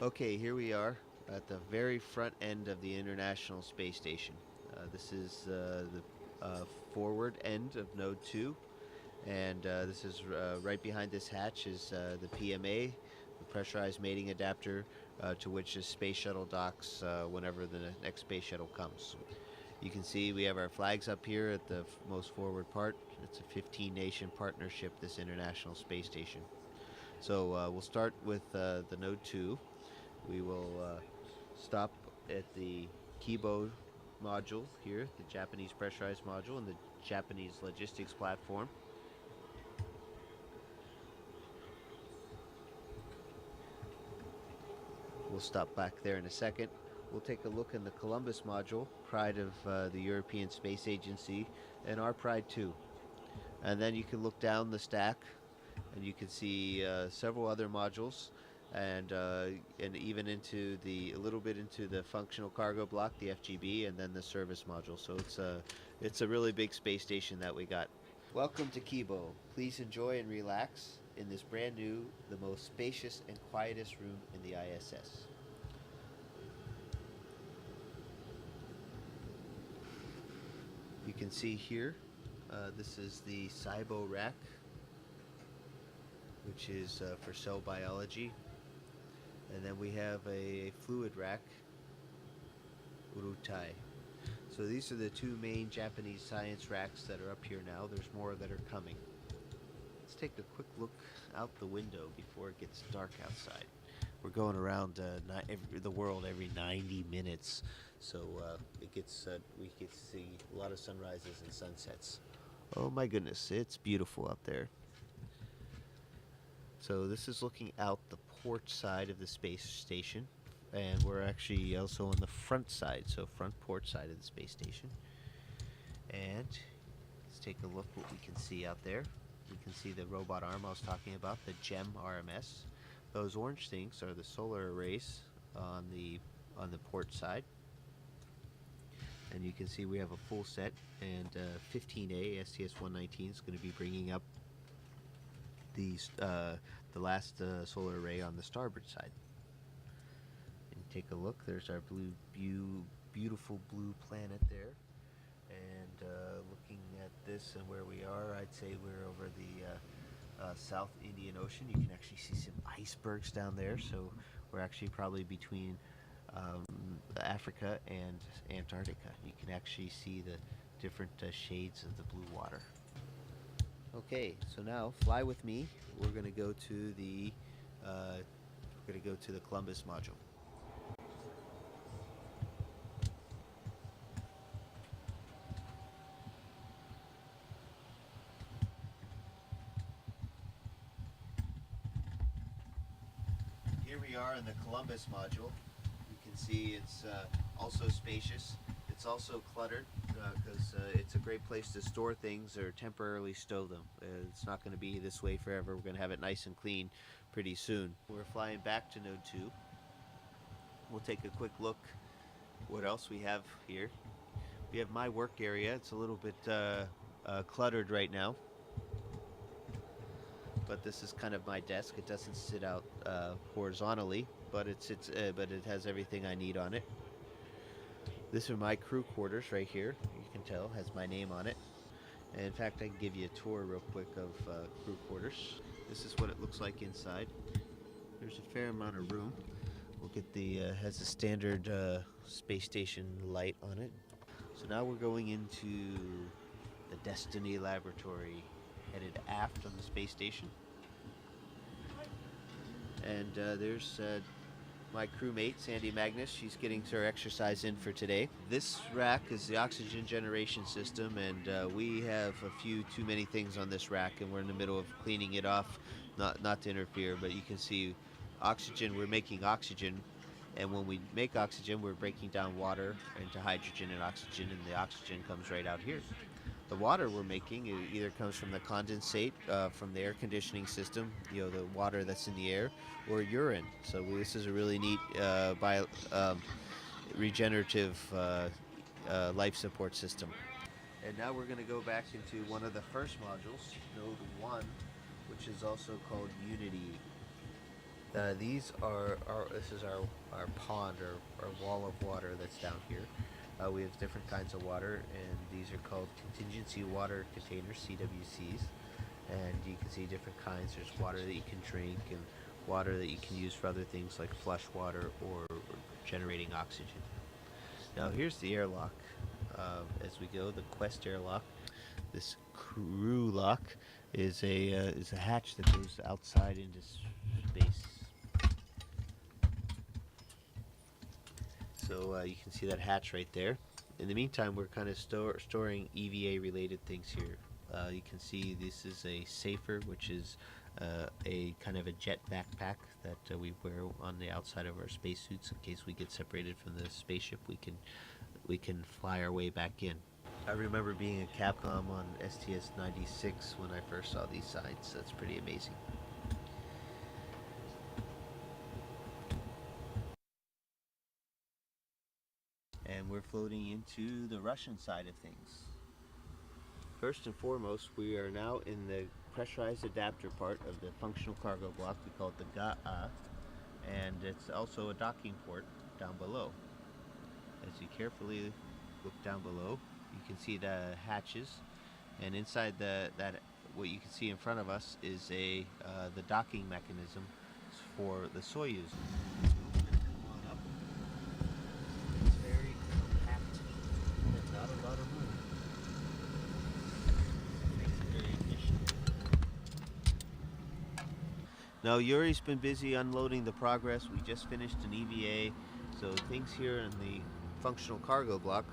Okay, here we are at the very front end of the International Space Station. This is the forward end of Node 2, and this is right behind this hatch is the PMA, the pressurized mating adapter, to which the space shuttle docks whenever the next space shuttle comes. You can see we have our flags up here at the most forward part. It's a 15 nation partnership, this International Space Station. So we'll start with the Node 2. We will stop at the Kibo module here, the Japanese pressurized module, and the Japanese logistics platform. We'll stop back there in a second. We'll take a look in the Columbus module, pride of the European Space Agency, and our pride too. And then you can look down the stack, and you can see several other modules, and even into a little bit into the functional cargo block, the FGB, and then the service module. So it's a really big space station that we got. Welcome to Kibo. Please enjoy and relax in this brand new, the most spacious and quietest room in the ISS. You can see here, this is the SIBO rack, which is for cell biology. And then we have a fluid rack, Urutai. So these are the two main Japanese science racks that are up here now. There's more that are coming. Let's take a quick look out the window before it gets dark outside. We're going around the world every 90 minutes, so we get to see a lot of sunrises and sunsets. Oh my goodness, it's beautiful out there. So this is looking out the port side of the space station, and we're actually also on the front side, so front port side of the space station. And let's take a look what we can see out there. We can see the robot arm I was talking about, the GEM RMS. Those orange things are the solar arrays on the port side. And you can see we have a full set, and 15A STS-119 is going to be bringing up the last solar array on the starboard side. And take a look. There's our beautiful blue planet there. And looking at this and where we are, I'd say we're over the South Indian Ocean. You can actually see some icebergs down there. So we're actually probably between Africa and Antarctica. You can actually see the different shades of the blue water. Okay, so now fly with me. We're going to go to the Columbus module. Here we are in the Columbus module. You can see it's also spacious. It's also cluttered because it's a great place to store things or temporarily stow them. It's not going to be this way forever. We're going to have it nice and clean pretty soon. We're flying back to Node 2. We'll take a quick look what else we have here. We have my work area. It's a little bit cluttered right now, but this is kind of my desk. It doesn't sit out horizontally, but it has everything I need on it. This are my crew quarters right here. You can tell has my name on it. And in fact, I can give you a tour real quick of crew quarters. This is what it looks like inside. There's a fair amount of room. We'll get has a standard space station light on it. So now we're going into the Destiny Laboratory, headed aft on the space station. And there's my crewmate, Sandy Magnus. She's getting her exercise in for today. This rack is the oxygen generation system, and we have a few too many things on this rack, and we're in the middle of cleaning it off, not to interfere, but you can see oxygen, we're making oxygen, and when we make oxygen, we're breaking down water into hydrogen and oxygen, and the oxygen comes right out here. The water we're making either comes from the condensate from the air conditioning system, the water that's in the air, or urine. So this is a really neat regenerative life support system. And now we're going to go back into one of the first modules, Node 1, which is also called Unity. This is our pond or wall of water that's down here. We have different kinds of water, and these are called contingency water containers, CWCs. And you can see different kinds. There's water that you can drink, and water that you can use for other things like flush water or generating oxygen. Now here's the airlock. As we go, the Quest airlock. This crew lock is a hatch that goes outside into space. So you can see that hatch right there. In the meantime, we're kind of storing EVA related things here. You can see this is a safer, which is a kind of a jet backpack that we wear on the outside of our spacesuits in case we get separated from the spaceship. We can fly our way back in. I remember being a Capcom on STS-96 when I first saw these signs. That's pretty amazing. And we're floating into the Russian side of things. First and foremost, we are now in the pressurized adapter part of the functional cargo block. We call it the GA, and it's also a docking port down below. As you carefully look down below, you can see the hatches, and inside what you can see in front of us is the docking mechanism for the Soyuz. Now Yuri's been busy unloading the Progress. We just finished an EVA, so things here in the functional cargo block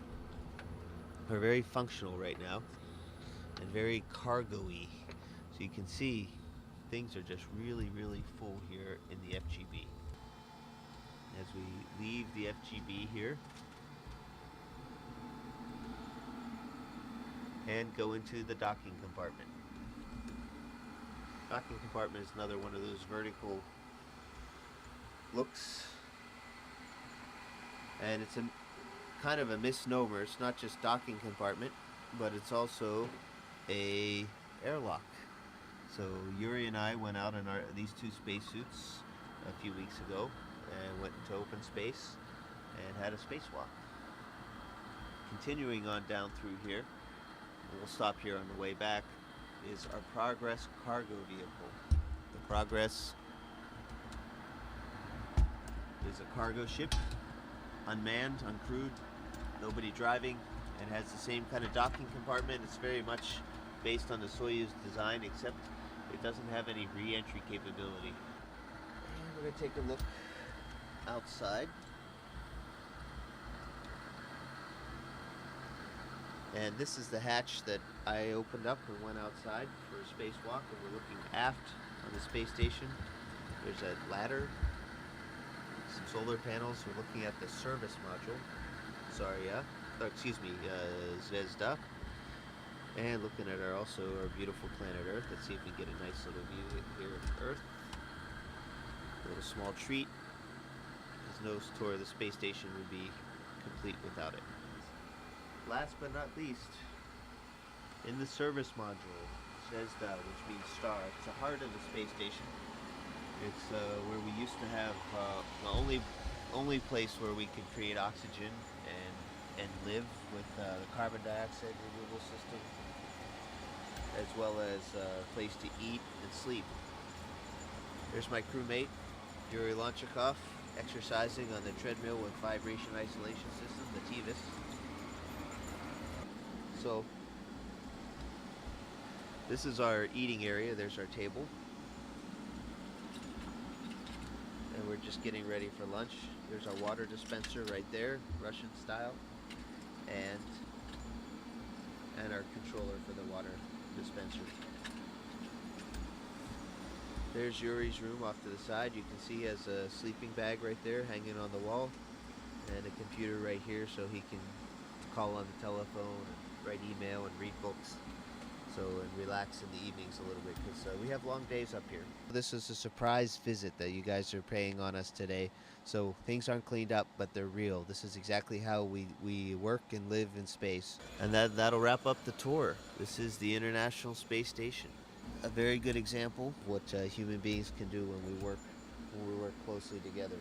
are very functional right now and very cargo-y. So you can see things are just really, really full here in the FGB. As we leave the FGB here and go into the docking compartment. Docking compartment is another one of those vertical looks, and it's a kind of a misnomer. It's not just docking compartment, but it's also a airlock. So Yuri and I went out in these two spacesuits a few weeks ago and went into open space and had a spacewalk. Continuing on down through here, we'll stop here on the way back, is our Progress cargo vehicle. The Progress is a cargo ship, unmanned, uncrewed, nobody driving, and has the same kind of docking compartment. It's very much based on the Soyuz design, except it doesn't have any re-entry capability. And we're going to take a look outside. And this is the hatch that I opened up and went outside for a spacewalk, and we're looking aft on the space station. There's a ladder, some solar panels. We're looking at the service module, Zvezda, and looking at our beautiful planet Earth. Let's see if we get a nice little view here of Earth. A little small treat, because no tour of the space station would be complete without it. Last but not least, in the service module, Zvezda, which means star. It's the heart of the space station. It's where we used to have the only place where we could create oxygen and live with the carbon dioxide removal system, as well as a place to eat and sleep. There's my crewmate, Yuri Lonchikov, exercising on the treadmill with vibration isolation system, the TVIS. So this is our eating area. There's our table, and we're just getting ready for lunch. There's our water dispenser right there, Russian style, and our controller for the water dispenser. There's Yuri's room off to the side. You can see he has a sleeping bag right there hanging on the wall, and a computer right here so he can call on the telephone, write email, and read books, and relax in the evenings a little bit, because we have long days up here. This is a surprise visit that you guys are paying on us today, so things aren't cleaned up, but they're real. This is exactly how we work and live in space. And that'll wrap up the tour. This is the International Space Station. A very good example of what human beings can do when we work when we work closely together.